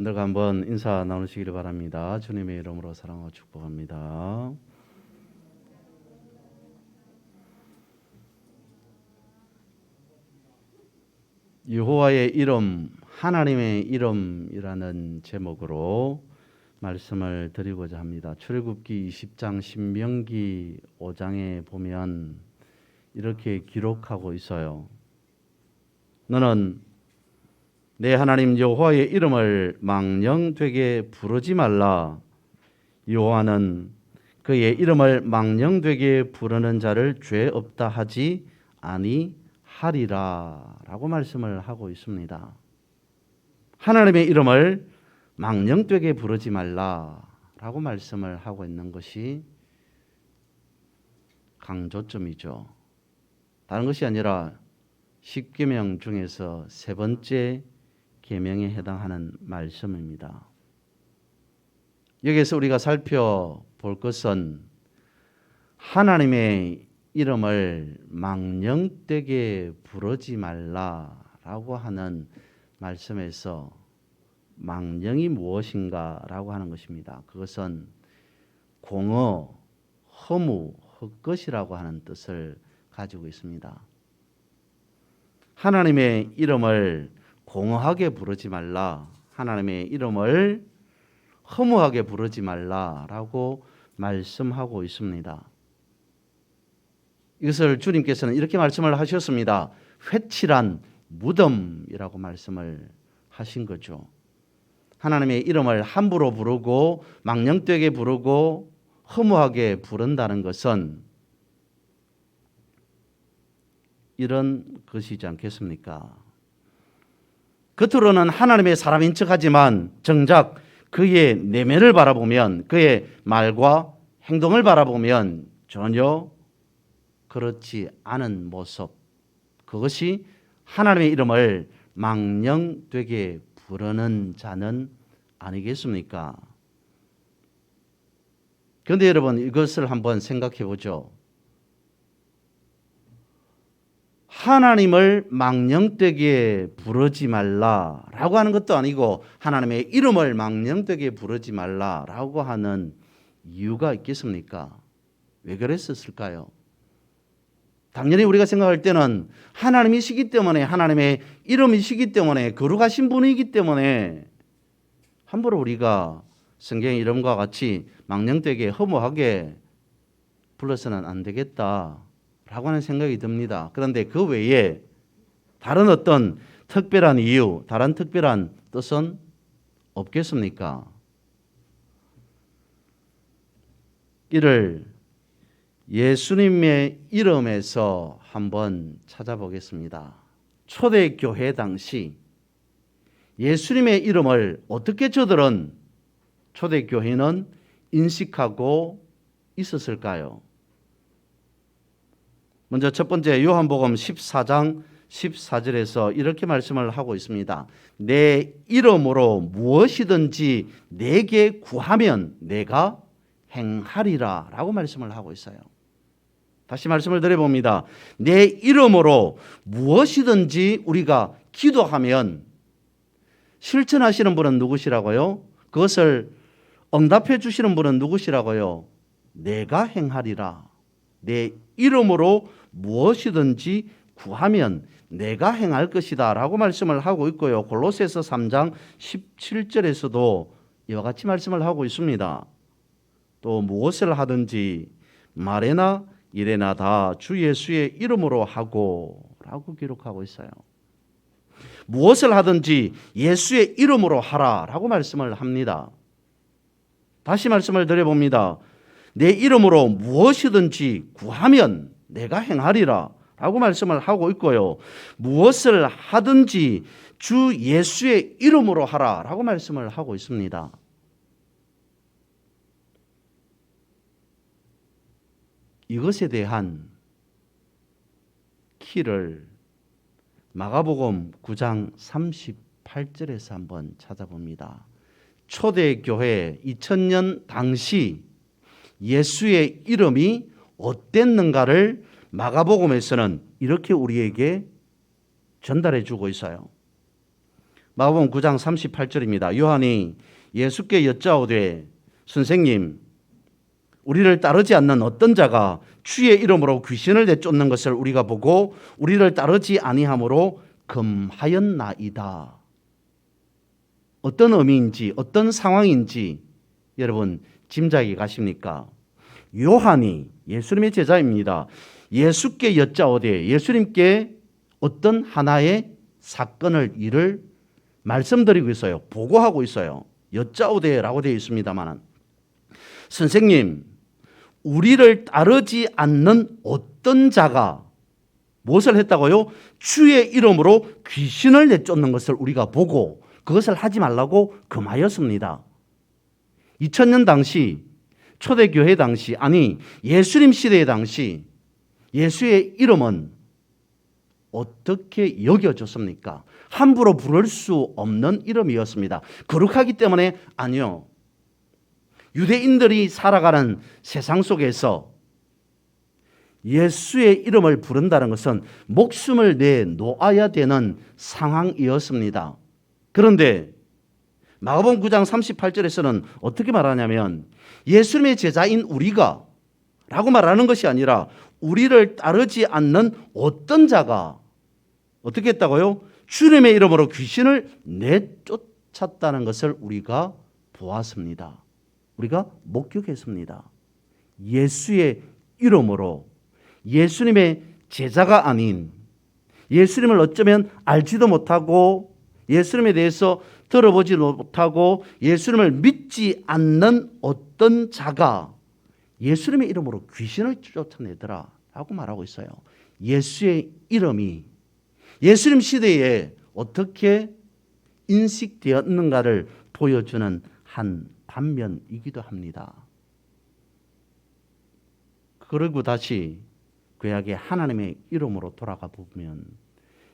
여러분들과 한번 인사 나누시기를 바랍니다. 주님의 이름으로 사랑하고 축복합니다. 여호와의 이름, 하나님의 이름이라는 제목으로 말씀을 드리고자 합니다. 출애굽기 20장, 신명기 5장에 보면 이렇게 기록하고 있어요. 너는 내 하나님 여호와의 이름을 망령되게 부르지 말라. 여호와는 그의 이름을 망령되게 부르는 자를 죄 없다 하지 아니하리라 라고 말씀을 하고 있습니다. 하나님의 이름을 망령되게 부르지 말라 라고 말씀을 하고 있는 것이 강조점이죠. 다른 것이 아니라 10계명 중에서 세 번째 계명에 해당하는 말씀입니다. 여기서 우리가 살펴볼 것은 하나님의 이름을 망령되게 부르지 말라라고 하는 말씀에서 망령이 무엇인가라고 하는 것입니다. 그것은 공허, 허무, 헛것이라고 하는 뜻을 가지고 있습니다. 하나님의 이름을 공허하게 부르지 말라, 하나님의 이름을 허무하게 부르지 말라라고 말씀하고 있습니다. 이것을 주님께서는 이렇게 말씀을 하셨습니다. 회칠한 무덤이라고 말씀을 하신 거죠. 하나님의 이름을 함부로 부르고 망령되게 부르고 허무하게 부른다는 것은 이런 것이지 않겠습니까? 겉으로는 하나님의 사람인 척하지만 정작 그의 내면을 바라보면, 그의 말과 행동을 바라보면 전혀 그렇지 않은 모습, 그것이 하나님의 이름을 망령되게 부르는 자는 아니겠습니까? 그런데 여러분, 이것을 한번 생각해 보죠. 하나님을 망령되게 부르지 말라라고 하는 것도 아니고 하나님의 이름을 망령되게 부르지 말라라고 하는 이유가 있겠습니까? 왜 그랬었을까요? 당연히 우리가 생각할 때는 하나님이시기 때문에, 하나님의 이름이시기 때문에, 거룩하신 분이기 때문에 함부로 우리가 성경의 이름과 같이 망령되게 허무하게 불러서는 안 되겠다 라고 하는 생각이 듭니다. 그런데 그 외에 다른 어떤 특별한 이유, 다른 특별한 뜻은 없겠습니까? 이를 예수님의 이름에서 한번 찾아보겠습니다. 초대교회 당시 예수님의 이름을 어떻게 저들은 초대교회는 인식하고 있었을까요? 먼저 첫 번째 요한복음 14장 14절에서 이렇게 말씀을 하고 있습니다. 내 이름으로 무엇이든지 내게 구하면 내가 행하리라 라고 말씀을 하고 있어요. 다시 말씀을 드려봅니다. 내 이름으로 무엇이든지 우리가 기도하면 실천하시는 분은 누구시라고요? 그것을 응답해 주시는 분은 누구시라고요? 내가 행하리라. 내 이름으로 무엇이든지 구하면 내가 행할 것이다 라고 말씀을 하고 있고요. 골로새서 3장 17절에서도 이와 같이 말씀을 하고 있습니다. 또 무엇을 하든지 말에나 일에나 다 주 예수의 이름으로 하고 라고 기록하고 있어요. 무엇을 하든지 예수의 이름으로 하라 라고 말씀을 합니다. 다시 말씀을 드려봅니다. 내 이름으로 무엇이든지 구하면 내가 행하리라 라고 말씀을 하고 있고요. 무엇을 하든지 주 예수의 이름으로 하라 라고 말씀을 하고 있습니다. 이것에 대한 키를 마가복음 9장 38절에서 한번 찾아봅니다. 초대교회 2000년 당시 예수의 이름이 어땠는가를 마가복음에서는 이렇게 우리에게 전달해 주고 있어요. 마가복음 9장 38절입니다. 요한이 예수께 여짜오되 선생님, 우리를 따르지 않는 어떤 자가 주의 이름으로 귀신을 내쫓는 것을 우리가 보고 우리를 따르지 아니함으로 금하였나이다. 어떤 의미인지 어떤 상황인지 여러분 짐작이 가십니까? 요한이 예수님의 제자입니다. 예수께 여짜오되 예수님께 어떤 하나의 사건을 일을 말씀드리고 있어요. 보고하고 있어요. 여짜오되라고 되어 있습니다만 선생님, 우리를 따르지 않는 어떤 자가 무엇을 했다고요? 주의 이름으로 귀신을 내쫓는 것을 우리가 보고 그것을 하지 말라고 금하였습니다. 2000년 당시 초대교회 당시 아니 예수님 시대의 당시 예수의 이름은 어떻게 여겨졌습니까? 함부로 부를 수 없는 이름이었습니다. 거룩하기 때문에 아니요. 유대인들이 살아가는 세상 속에서 예수의 이름을 부른다는 것은 목숨을 내놓아야 되는 상황이었습니다. 그런데 마가복음 9장 38절에서는 어떻게 말하냐면 예수님의 제자인 우리가 라고 말하는 것이 아니라 우리를 따르지 않는 어떤 자가 어떻게 했다고요? 주님의 이름으로 귀신을 내쫓았다는 것을 우리가 보았습니다. 우리가 목격했습니다. 예수의 이름으로 예수님의 제자가 아닌 예수님을 어쩌면 알지도 못하고 예수님에 대해서 들어보지 못하고 예수님을 믿지 않는 어떤 자가 예수님의 이름으로 귀신을 쫓아내더라 라고 말하고 있어요. 예수의 이름이 예수님 시대에 어떻게 인식되었는가를 보여주는 한 단면이기도 합니다. 그리고 다시 구약의 하나님의 이름으로 돌아가 보면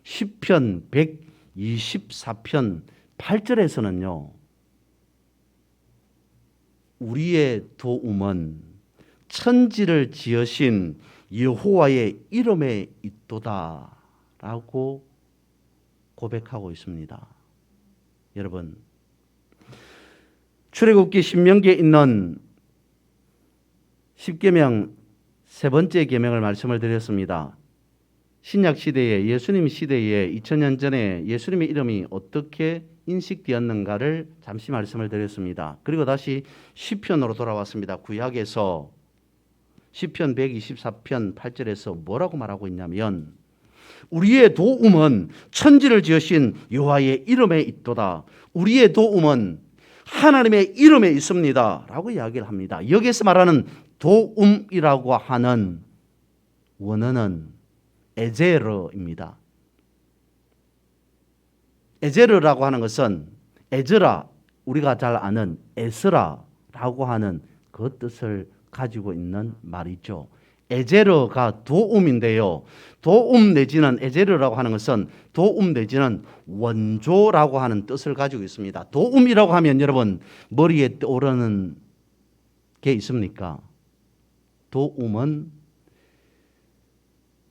시편 124편 8절에서는요. 우리의 도움은 천지를 지으신 여호와의 이름에 있도다 라고 고백하고 있습니다. 여러분, 출애굽기 신명기에 있는 10계명 세 번째 계명을 말씀을 드렸습니다. 신약 시대에 예수님 시대에 2000년 전에 예수님의 이름이 어떻게 인식되었는가를 잠시 말씀을 드렸습니다. 그리고 다시 시편으로 돌아왔습니다. 구약에서 시편 124편 8절에서 뭐라고 말하고 있냐면 우리의 도움은 천지를 지으신 여호와의 이름에 있도다. 우리의 도움은 하나님의 이름에 있습니다 라고 이야기를 합니다. 여기에서 말하는 도움이라고 하는 원어는 에제르입니다. 에제르라고 하는 것은 에즈라, 우리가 잘 아는 에스라라고 하는 그 뜻을 가지고 있는 말이죠. 에제르가 도움인데요. 도움 내지는 에제르라고 하는 것은 도움 내지는 원조라고 하는 뜻을 가지고 있습니다. 도움이라고 하면 여러분 머리에 떠오르는 게 있습니까? 도움은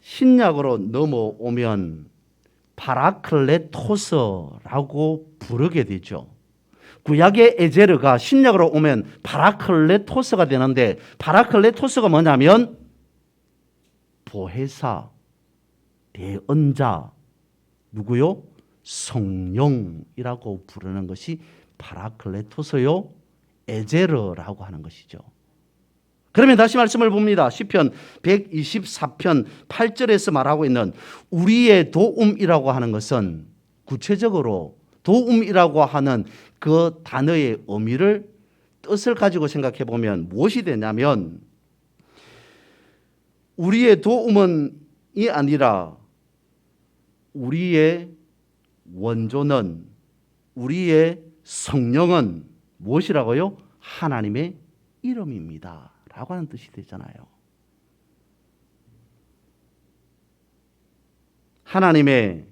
신약으로 넘어오면 파라클레토스라고 부르게 되죠. 구약의 에제르가 신약으로 오면 파라클레토스가 되는데 파라클레토스가 뭐냐면 보혜사, 대언자, 누구요? 성령이라고 부르는 것이 파라클레토스요, 에제르라고 하는 것이죠. 그러면 다시 말씀을 봅니다. 시편 124편 8절에서 말하고 있는 우리의 도움이라고 하는 것은 구체적으로 도움이라고 하는 그 단어의 의미를 뜻을 가지고 생각해 보면 무엇이 되냐면 우리의 도움은이 아니라 우리의 원조는 우리의 성령은 무엇이라고요? 하나님의 이름입니다 라고 하는 뜻이 되잖아요. 하나님의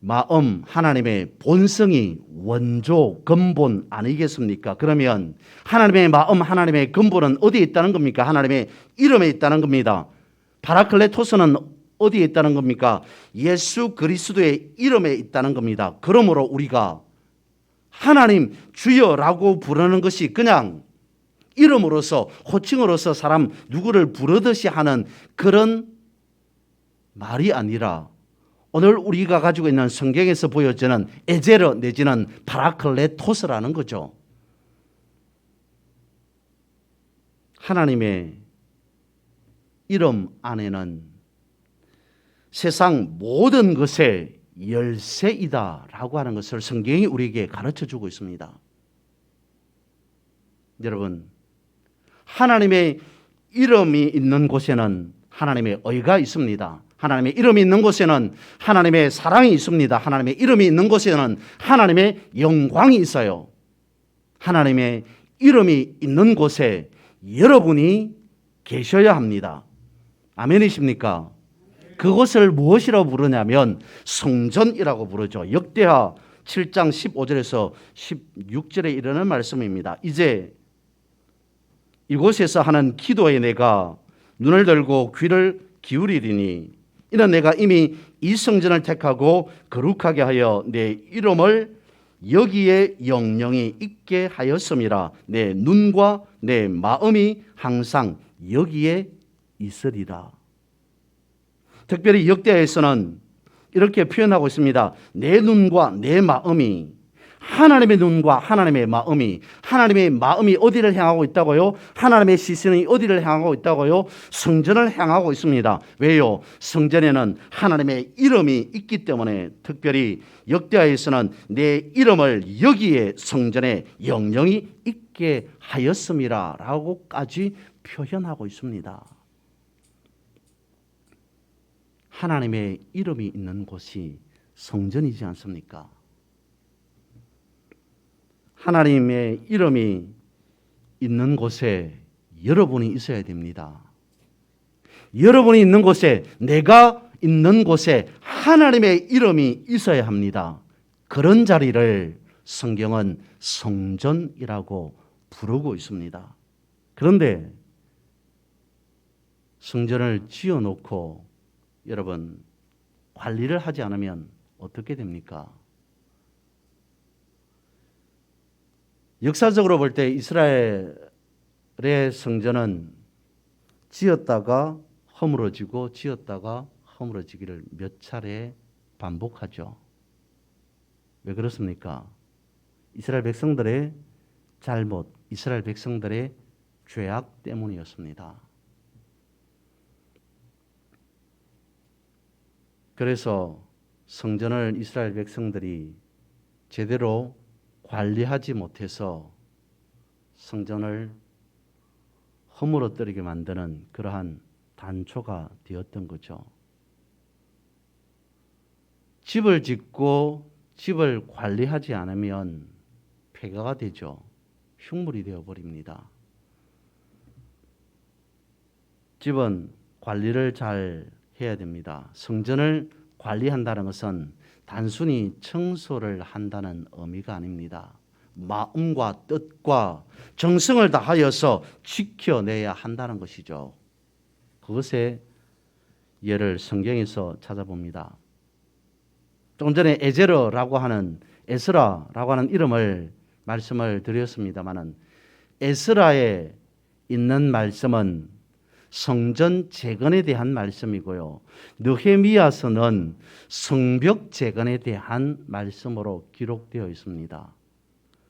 마음, 하나님의 본성이 원조, 근본 아니겠습니까? 그러면 하나님의 마음, 하나님의 근본은 어디에 있다는 겁니까? 하나님의 이름에 있다는 겁니다. 파라클레토스는 어디에 있다는 겁니까? 예수 그리스도의 이름에 있다는 겁니다. 그러므로 우리가 하나님 주여라고 부르는 것이 그냥 이름으로서 호칭으로서 사람 누구를 부르듯이 하는 그런 말이 아니라 오늘 우리가 가지고 있는 성경에서 보여지는 에제르 내지는 파라클레토스라는 거죠. 하나님의 이름 안에는 세상 모든 것의 열쇠이다라고 하는 것을 성경이 우리에게 가르쳐주고 있습니다. 여러분, 하나님의 이름이 있는 곳에는 하나님의 의가 있습니다. 하나님의 이름이 있는 곳에는 하나님의 사랑이 있습니다. 하나님의 이름이 있는 곳에는 하나님의 영광이 있어요. 하나님의 이름이 있는 곳에 여러분이 계셔야 합니다. 아멘이십니까? 그것을 무엇이라고 부르냐면 성전이라고 부르죠. 역대하 7장 15절에서 16절에 이르는 말씀입니다. 이제 이곳에서 하는 기도에 내가 눈을 들고 귀를 기울이리니 이는 내가 이미 이 성전을 택하고 거룩하게 하여 내 이름을 여기에 영영이 있게 하였음이라. 내 눈과 내 마음이 항상 여기에 있으리라. 특별히 역대하에서는 이렇게 표현하고 있습니다. 내 눈과 내 마음이, 하나님의 눈과 하나님의 마음이 어디를 향하고 있다고요? 하나님의 시선이 어디를 향하고 있다고요? 성전을 향하고 있습니다. 왜요? 성전에는 하나님의 이름이 있기 때문에. 특별히 역대하에서는 내 이름을 여기에 성전에 영영이 있게 하였음이라 라고까지 표현하고 있습니다. 하나님의 이름이 있는 곳이 성전이지 않습니까? 하나님의 이름이 있는 곳에 여러분이 있어야 됩니다. 여러분이 있는 곳에, 내가 있는 곳에 하나님의 이름이 있어야 합니다. 그런 자리를 성경은 성전이라고 부르고 있습니다. 그런데 성전을 지어놓고 여러분 관리를 하지 않으면 어떻게 됩니까? 역사적으로 볼 때 이스라엘의 성전은 지었다가 허물어지고 지었다가 허물어지기를 몇 차례 반복하죠. 왜 그렇습니까? 이스라엘 백성들의 잘못, 이스라엘 백성들의 죄악 때문이었습니다. 그래서 성전을 이스라엘 백성들이 제대로 관리하지 못해서 성전을 허물어뜨리게 만드는 그러한 단초가 되었던 거죠. 집을 짓고 집을 관리하지 않으면 폐가가 되죠. 흉물이 되어버립니다. 집은 관리를 잘 해야 됩니다. 성전을 관리한다는 것은 단순히 청소를 한다는 의미가 아닙니다. 마음과 뜻과 정성을 다하여서 지켜내야 한다는 것이죠. 그것의 예를 성경에서 찾아봅니다. 조금 전에 에제르라고 하는 에스라라고 하는 이름을 말씀을 드렸습니다마는 에스라에 있는 말씀은 성전 재건에 대한 말씀이고요. 느헤미야서는 성벽 재건에 대한 말씀으로 기록되어 있습니다.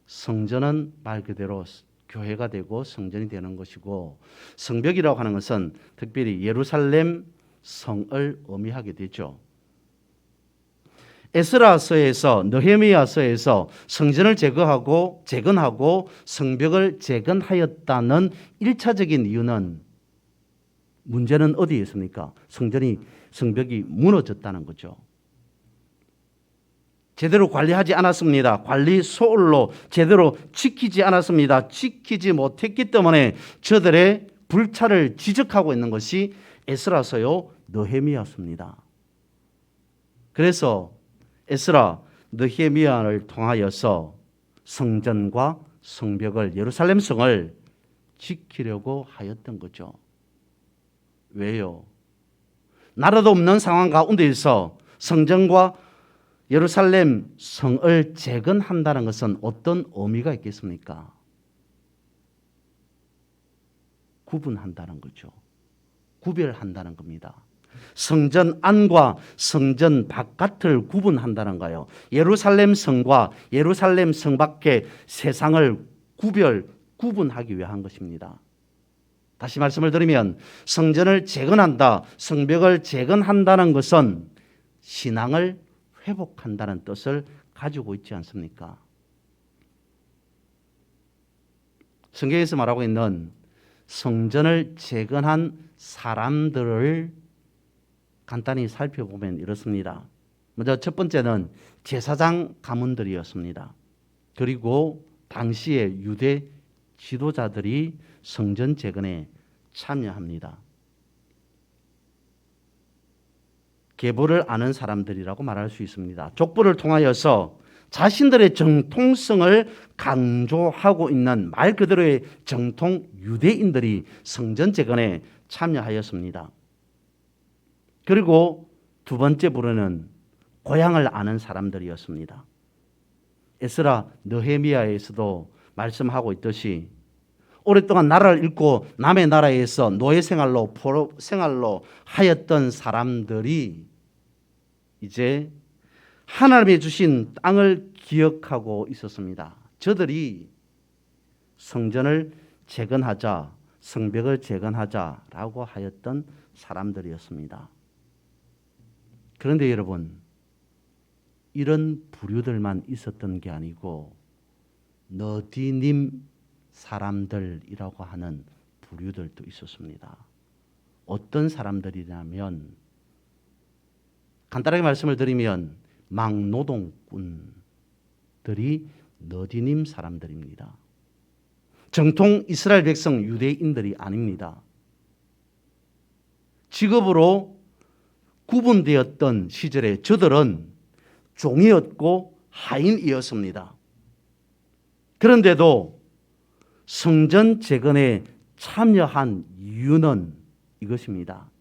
성전은 말 그대로 교회가 되고 성전이 되는 것이고, 성벽이라고 하는 것은 특별히 예루살렘 성을 의미하게 되죠. 에스라서에서, 느헤미야서에서 성전을 재건하고 성벽을 재건하였다는 1차적인 이유는, 문제는 어디에 있습니까? 성벽이 무너졌다는 거죠. 제대로 관리하지 않았습니다. 관리 소홀로 제대로 지키지 않았습니다. 지키지 못했기 때문에 저들의 불찰을 지적하고 있는 것이 에스라서요, 느헤미야서입니다. 그래서 에스라, 느헤미야를 통하여서 성전과 성벽을, 예루살렘 성을 지키려고 하였던 거죠. 왜요? 나라도 없는 상황 가운데에서 성전과 예루살렘 성을 재건한다는 것은 어떤 의미가 있겠습니까? 구분한다는 거죠. 구별한다는 겁니다. 성전 안과 성전 바깥을 구분한다는 거예요. 예루살렘 성과 예루살렘 성 밖의 세상을 구분하기 위한 것입니다. 다시 말씀을 드리면 성전을 재건한다, 성벽을 재건한다는 것은 신앙을 회복한다는 뜻을 가지고 있지 않습니까? 성경에서 말하고 있는 성전을 재건한 사람들을 간단히 살펴보면 이렇습니다. 먼저 첫 번째는 제사장 가문들이었습니다. 그리고 당시의 유대 지도자들이 성전 재건에 참여합니다. 계보를 아는 사람들이라고 말할 수 있습니다. 족보를 통하여서 자신들의 정통성을 강조하고 있는 말 그대로의 정통 유대인들이 성전 재건에 참여하였습니다. 그리고 두 번째 부류는 고향을 아는 사람들이었습니다. 에스라 느헤미야에서도 말씀하고 있듯이 오랫동안 나라를 잃고 남의 나라에서 노예 생활로 포로 생활로 하였던 사람들이 이제 하나님이 주신 땅을 기억하고 있었습니다. 저들이 성전을 재건하자, 성벽을 재건하자라고 하였던 사람들이었습니다. 그런데 여러분, 이런 부류들만 있었던 게 아니고 너디님 사람들이라고 하는 부류들도 있었습니다. 어떤 사람들이냐면 간단하게 말씀을 드리면 막노동꾼들이 너디님 사람들입니다. 정통 이스라엘 백성 유대인들이 아닙니다. 직업으로 구분되었던 시절에 저들은 종이었고 하인이었습니다. 그런데도 성전 재건에 참여한 이유는 이것입니다.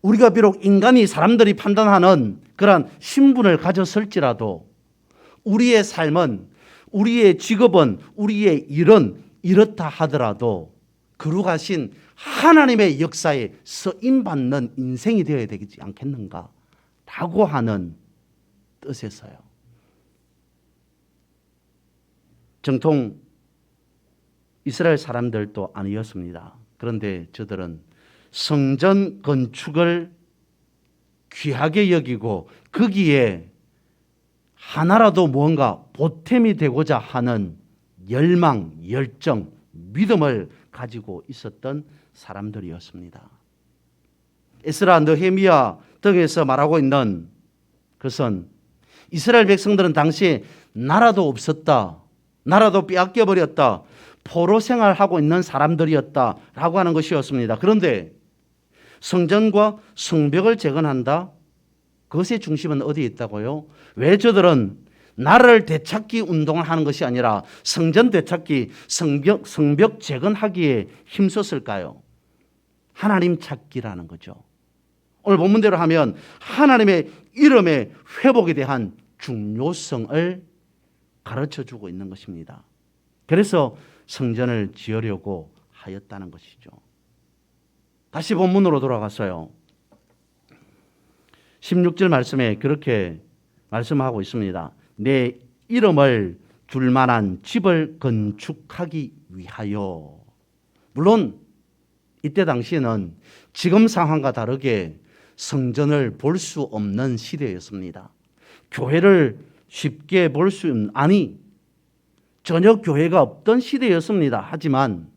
우리가 비록 인간이 사람들이 판단하는 그러한 신분을 가졌을지라도 우리의 삶은, 우리의 직업은, 우리의 일은 이렇다 하더라도 거룩하신 하나님의 역사에 쓰임받는 인생이 되어야 되지 않겠는가 라고 하는 뜻에서요. 정통 이스라엘 사람들도 아니었습니다. 그런데 저들은 성전 건축을 귀하게 여기고 거기에 하나라도 무언가 보탬이 되고자 하는 열망, 열정, 믿음을 가지고 있었던 사람들이었습니다. 에스라, 느헤미야 등에서 말하고 있는 것은 이스라엘 백성들은 당시에 나라도 없었다, 나라도 빼앗겨 버렸다, 포로 생활하고 있는 사람들이었다라고 하는 것이었습니다. 그런데 성전과 성벽을 재건한다? 그것의 중심은 어디에 있다고요? 왜 저들은 나라를 되찾기 운동을 하는 것이 아니라 성전 되찾기, 성벽 재건하기에 힘썼을까요? 하나님 찾기라는 거죠. 오늘 본문대로 하면 하나님의 이름의 회복에 대한 중요성을 가르쳐주고 있는 것입니다. 그래서 성전을 지으려고 하였다는 것이죠. 다시 본문으로 돌아갔어요. 16절 말씀에 그렇게 말씀하고 있습니다. 내 이름을 둘 만한 집을 건축하기 위하여. 물론 이때 당시에는 지금 상황과 다르게 성전을 볼 수 없는 시대였습니다. 교회를 쉽게 볼 수 없는, 아니 전혀 교회가 없던 시대였습니다. 하지만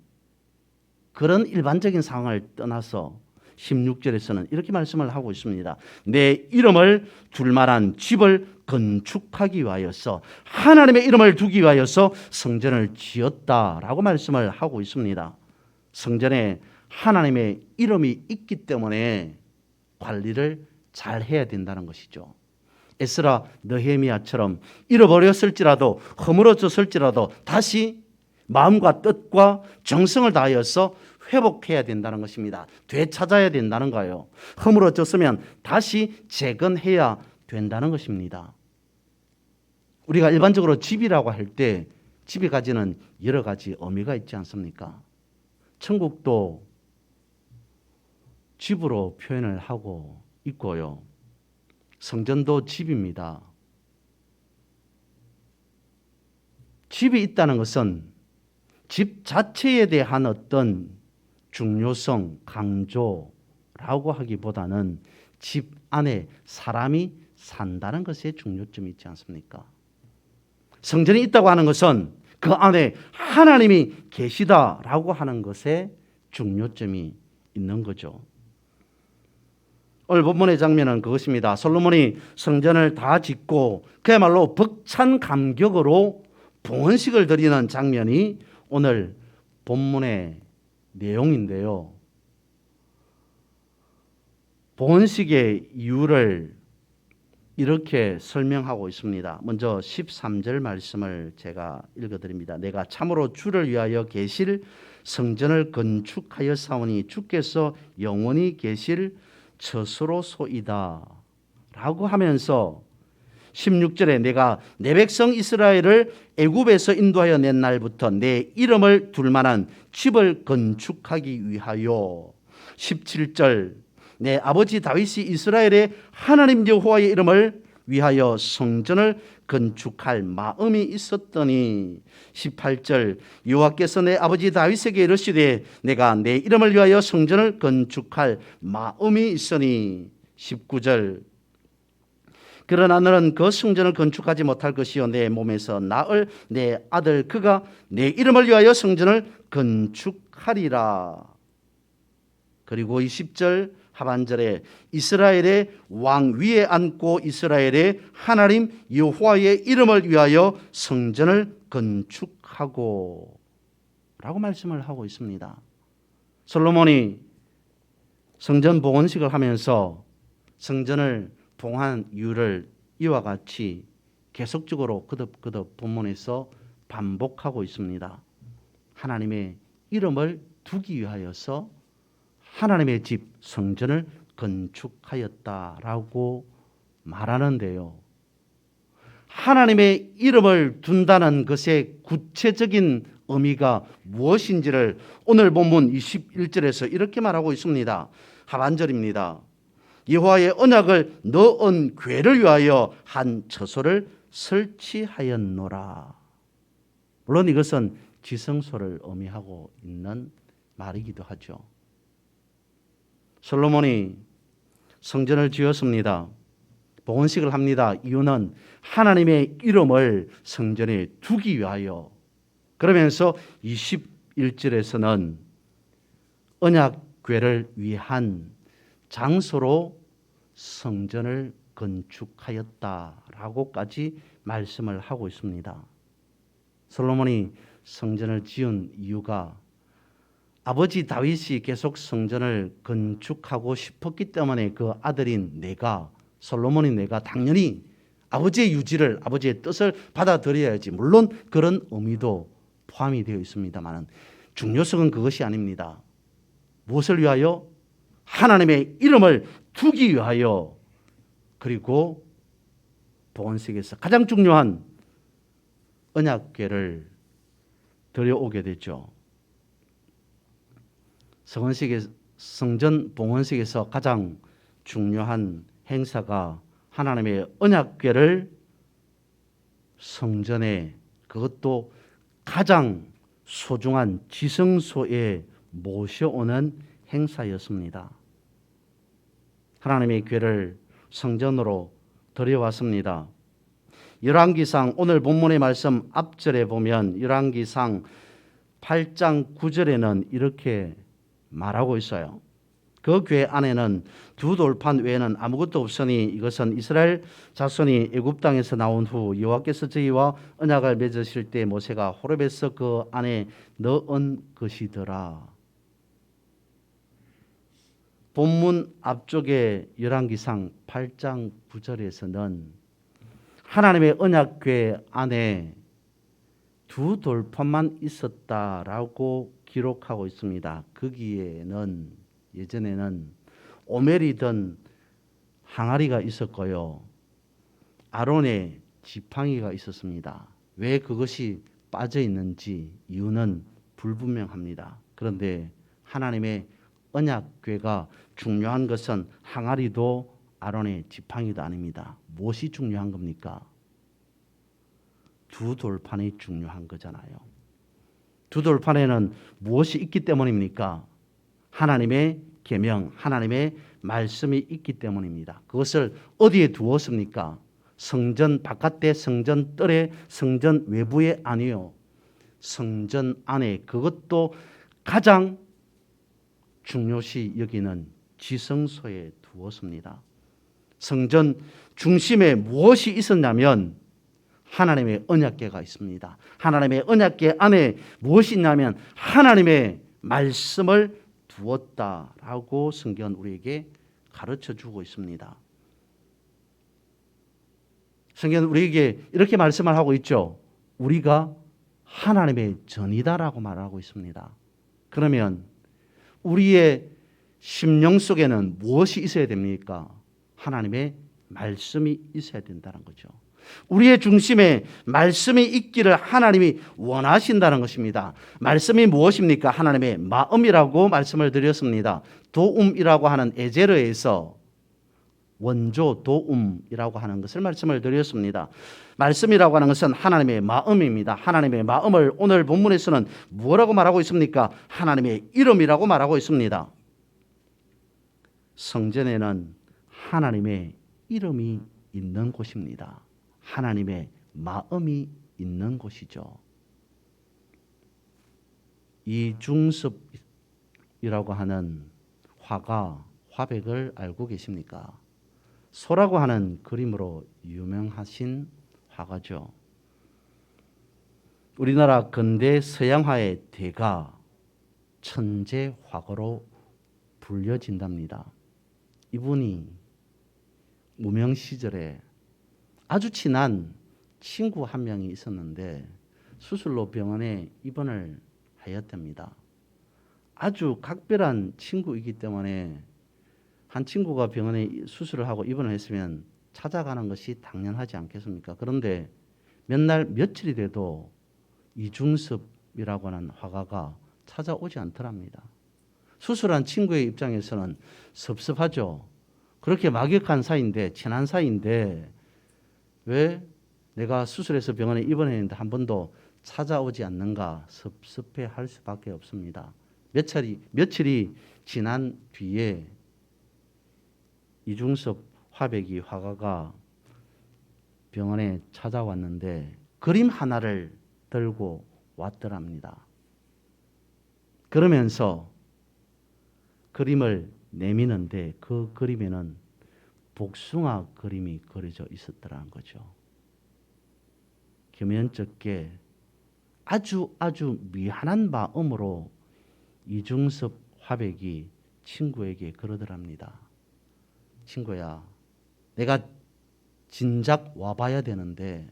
그런 일반적인 상황을 떠나서 16절에서는 이렇게 말씀을 하고 있습니다. 내 이름을 둘 만한 집을 건축하기 위하여서, 하나님의 이름을 두기 위하여서 성전을 지었다라고 말씀을 하고 있습니다. 성전에 하나님의 이름이 있기 때문에 관리를 잘 해야 된다는 것이죠. 에스라, 느헤미야처럼 잃어버렸을지라도, 허물어졌을지라도 다시 마음과 뜻과 정성을 다하여서 회복해야 된다는 것입니다. 되찾아야 된다는 거예요. 허물어졌으면 다시 재건해야 된다는 것입니다. 우리가 일반적으로 집이라고 할 때 집이 가지는 여러 가지 의미가 있지 않습니까? 천국도 집으로 표현을 하고 있고요. 성전도 집입니다. 집이 있다는 것은 집 자체에 대한 어떤 중요성, 강조라고 하기보다는 집 안에 사람이 산다는 것에 중요점이 있지 않습니까? 성전이 있다고 하는 것은 그 안에 하나님이 계시다라고 하는 것에 중요점이 있는 거죠. 오늘 본문의 장면은 그것입니다. 솔로몬이 성전을 다 짓고 그야말로 벅찬 감격으로 봉헌식을 드리는 장면이 오늘 본문의 내용인데요. 봉헌식의 이유를 이렇게 설명하고 있습니다. 먼저 13절 말씀을 제가 읽어드립니다. 내가 참으로 주를 위하여 계실 성전을 건축하여 사오니 주께서 영원히 계실 처소로소이다 라고 하면서 16절에 내가 내 백성 이스라엘을 애굽에서 인도하여 낸 날부터 내 이름을 둘 만한 집을 건축하기 위하여 17절 내 아버지 다윗이 이스라엘의 하나님 여호와의 이름을 위하여 성전을 건축할 마음이 있었더니 18절 여호와께서 내 아버지 다윗에게 이르시되 내가 내 이름을 위하여 성전을 건축할 마음이 있으니 19절 그러나 너는 그 성전을 건축하지 못할 것이요 내 몸에서 낳을 내 아들 그가 내 이름을 위하여 성전을 건축하리라. 그리고 20절 하반절에 이스라엘의 왕 위에 앉고 이스라엘의 하나님 여호와의 이름을 위하여 성전을 건축하고 라고 말씀을 하고 있습니다. 솔로몬이 성전 봉헌식을 하면서 성전을 봉헌한 이유를 이와 같이 계속적으로 거듭 본문에서 반복하고 있습니다. 하나님의 이름을 두기 위하여서 하나님의 집 성전을 건축하였다라고 말하는데요. 하나님의 이름을 둔다는 것의 구체적인 의미가 무엇인지를 오늘 본문 21절에서 이렇게 말하고 있습니다. 하반절입니다. 여호와의 언약을 넣은 궤를 위하여 한 처소를 설치하였노라. 물론 이것은 지성소를 의미하고 있는 말이기도 하죠. 솔로몬이 성전을 지었습니다. 봉헌식을 합니다. 이유는 하나님의 이름을 성전에 두기 위하여. 그러면서 21절에서는 언약궤를 위한 장소로 성전을 건축하였다라고까지 말씀을 하고 있습니다. 솔로몬이 성전을 지은 이유가 아버지 다윗이 계속 성전을 건축하고 싶었기 때문에 그 아들인 내가 솔로몬인 내가 당연히 아버지의 유지를 아버지의 뜻을 받아들여야지. 물론 그런 의미도 포함이 되어 있습니다만 중요성은 그것이 아닙니다. 무엇을 위하여? 하나님의 이름을 두기 위하여. 그리고 봉헌식에서 가장 중요한 언약궤를 들여오게 됐죠. 성전 봉헌식에서 가장 중요한 행사가 하나님의 언약궤를 성전에 그것도 가장 소중한 지성소에 모셔오는 행사였습니다. 하나님의 궤를 성전으로 들여왔습니다. 열왕기상 오늘 본문의 말씀 앞절에 보면 열왕기상 8장 9절에는 이렇게 말하고 있어요. 그 궤 안에는 두 돌판 외에는 아무것도 없으니 이것은 이스라엘 자손이 애굽 땅에서 나온 후 여호와께서 저희와 언약을 맺으실 때 모세가 호렙에서 그 안에 넣은 것이더라. 본문 앞쪽에 열왕기상 8장 9절에서는 하나님의 언약궤 안에 두 돌판만 있었다라고 기록하고 있습니다. 거기에는 예전에는 오멜이든 항아리가 있었고요. 아론의 지팡이가 있었습니다. 왜 그것이 빠져 있는지 이유는 불분명합니다. 그런데 하나님의 언약궤가 중요한 것은 항아리도 아론의 지팡이도 아닙니다. 무엇이 중요한 겁니까? 두 돌판이 중요한 거잖아요. 두 돌판에는 무엇이 있기 때문입니까? 하나님의 계명, 하나님의 말씀이 있기 때문입니다. 그것을 어디에 두었습니까? 성전 바깥에, 성전 뜰에, 성전 외부에 아니요. 성전 안에, 그것도 가장 중요시 여기는 지성소에 두었습니다. 성전 중심에 무엇이 있었냐면 하나님의 언약궤가 있습니다. 하나님의 언약궤 안에 무엇이 있냐면 하나님의 말씀을 두었다라고 성경은 우리에게 가르쳐주고 있습니다. 성경은 우리에게 이렇게 말씀을 하고 있죠. 우리가 하나님의 전이다라고 말하고 있습니다. 그러면 우리의 심령 속에는 무엇이 있어야 됩니까? 하나님의 말씀이 있어야 된다는 거죠. 우리의 중심에 말씀이 있기를 하나님이 원하신다는 것입니다. 말씀이 무엇입니까? 하나님의 마음이라고 말씀을 드렸습니다. 도움이라고 하는 에제르에서 원조 도움이라고 하는 것을 말씀을 드렸습니다. 말씀이라고 하는 것은 하나님의 마음입니다. 하나님의 마음을 오늘 본문에서는 뭐라고 말하고 있습니까? 하나님의 이름이라고 말하고 있습니다. 성전에는 하나님의 이름이 있는 곳입니다. 하나님의 마음이 있는 곳이죠. 이중섭이라고 하는 화백을 알고 계십니까? 소라고 하는 그림으로 유명하신 화가죠. 우리나라 근대 서양화의 대가, 천재 화가로 불려진답니다. 이분이 무명 시절에 아주 친한 친구 한 명이 있었는데 수술로 병원에 입원을 하였답니다. 아주 각별한 친구이기 때문에 한 친구가 병원에 수술을 하고 입원을 했으면 찾아가는 것이 당연하지 않겠습니까? 그런데 몇 날 며칠이 돼도 이중섭이라고 하는 화가가 찾아오지 않더랍니다. 수술한 친구의 입장에서는 섭섭하죠. 그렇게 막역한 사이인데, 친한 사이인데 왜 내가 수술해서 병원에 입원했는데 한 번도 찾아오지 않는가 섭섭해 할 수밖에 없습니다. 며칠이 지난 뒤에 이중섭 화백이 화가가 병원에 찾아왔는데 그림 하나를 들고 왔더랍니다. 그러면서 그림을 내미는데 그 그림에는 복숭아 그림이 그려져 있었더라는 거죠. 겸연쩍게 아주 미안한 마음으로 이중섭 화백이 친구에게 그러더랍니다. 친구야, 내가 진작 와봐야 되는데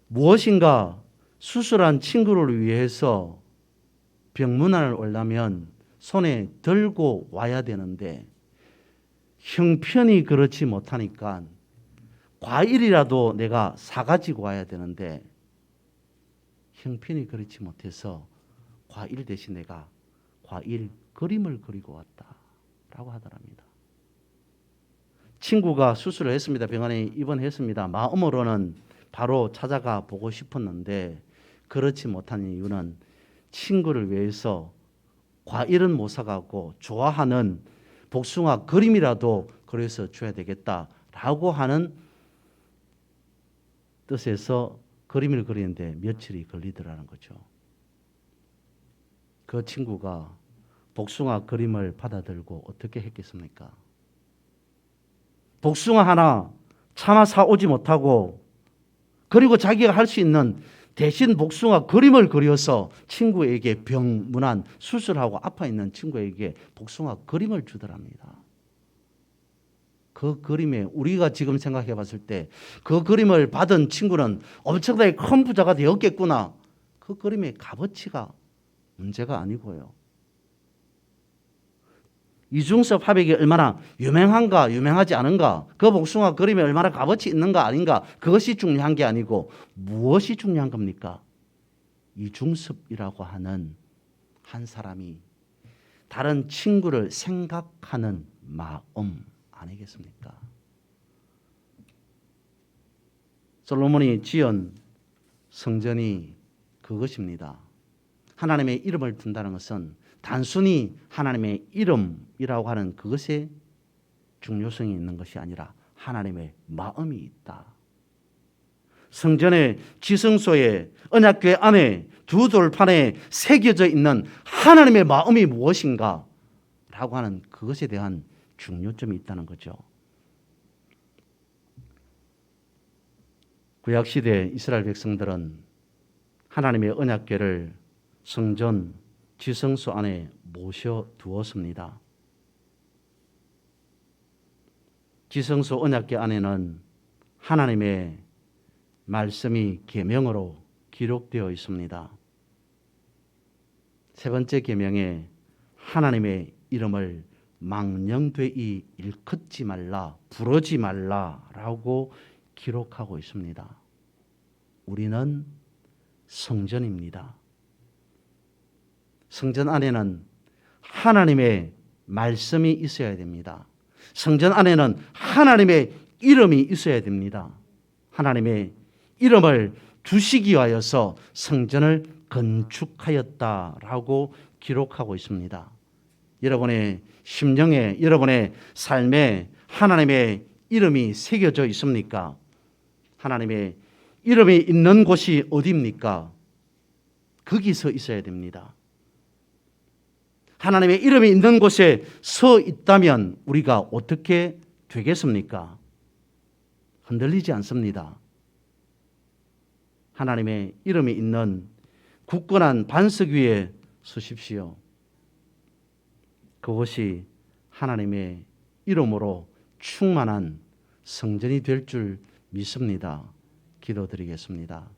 무엇인가 수술한 친구를 위해서 병문안을 오려면 손에 들고 와야 되는데 형편이 그렇지 못하니까 과일이라도 내가 사가지고 와야 되는데 형편이 그렇지 못해서 과일 대신 내가 과일 그림을 그리고 왔다라고 하더랍니다. 친구가 수술을 했습니다. 병원에 입원했습니다. 마음으로는 바로 찾아가 보고 싶었는데 그렇지 못한 이유는 친구를 위해서 과일은 못 사가고 좋아하는 복숭아 그림이라도 그려서 줘야 되겠다라고 하는 뜻에서 그림을 그리는데 며칠이 걸리더라는 거죠. 그 친구가 복숭아 그림을 받아들고 어떻게 했겠습니까? 복숭아 하나 차마 사오지 못하고 그리고 자기가 할 수 있는 대신 복숭아 그림을 그려서 친구에게 병문안 수술하고 아파 있는 친구에게 복숭아 그림을 주더랍니다. 그 그림에 우리가 지금 생각해 봤을 때 그 그림을 받은 친구는 엄청나게 큰 부자가 되었겠구나. 그 그림의 값어치가 문제가 아니고요. 이중섭 화백이 얼마나 유명한가 유명하지 않은가, 그 복숭아 그림에 얼마나 값어치 있는가 아닌가, 그것이 중요한 게 아니고 무엇이 중요한 겁니까? 이중섭이라고 하는 한 사람이 다른 친구를 생각하는 마음 아니겠습니까? 솔로몬이 지은 성전이 그것입니다. 하나님의 이름을 둔다는 것은 단순히 하나님의 이름이라고 하는 그것에 중요성이 있는 것이 아니라 하나님의 마음이 있다. 성전의 지성소에 언약궤 안에 두 돌판에 새겨져 있는 하나님의 마음이 무엇인가 라고 하는 그것에 대한 중요점이 있다는 거죠. 구약시대 이스라엘 백성들은 하나님의 언약궤를 성전 지성소 안에 모셔두었습니다. 지성소 언약궤 안에는 하나님의 말씀이 계명으로 기록되어 있습니다. 세 번째 계명에 하나님의 이름을 망령되이 일컫지 말라, 부르지 말라라고 기록하고 있습니다. 우리는 성전입니다. 성전 안에는 하나님의 말씀이 있어야 됩니다. 성전 안에는 하나님의 이름이 있어야 됩니다. 하나님의 이름을 두시기 위하여서 성전을 건축하였다라고 기록하고 있습니다. 여러분의 심령에, 여러분의 삶에 하나님의 이름이 새겨져 있습니까? 하나님의 이름이 있는 곳이 어디입니까? 거기서 있어야 됩니다. 하나님의 이름이 있는 곳에 서 있다면 우리가 어떻게 되겠습니까? 흔들리지 않습니다. 하나님의 이름이 있는 굳건한 반석 위에 서십시오. 그것이 하나님의 이름으로 충만한 성전이 될 줄 믿습니다. 기도드리겠습니다.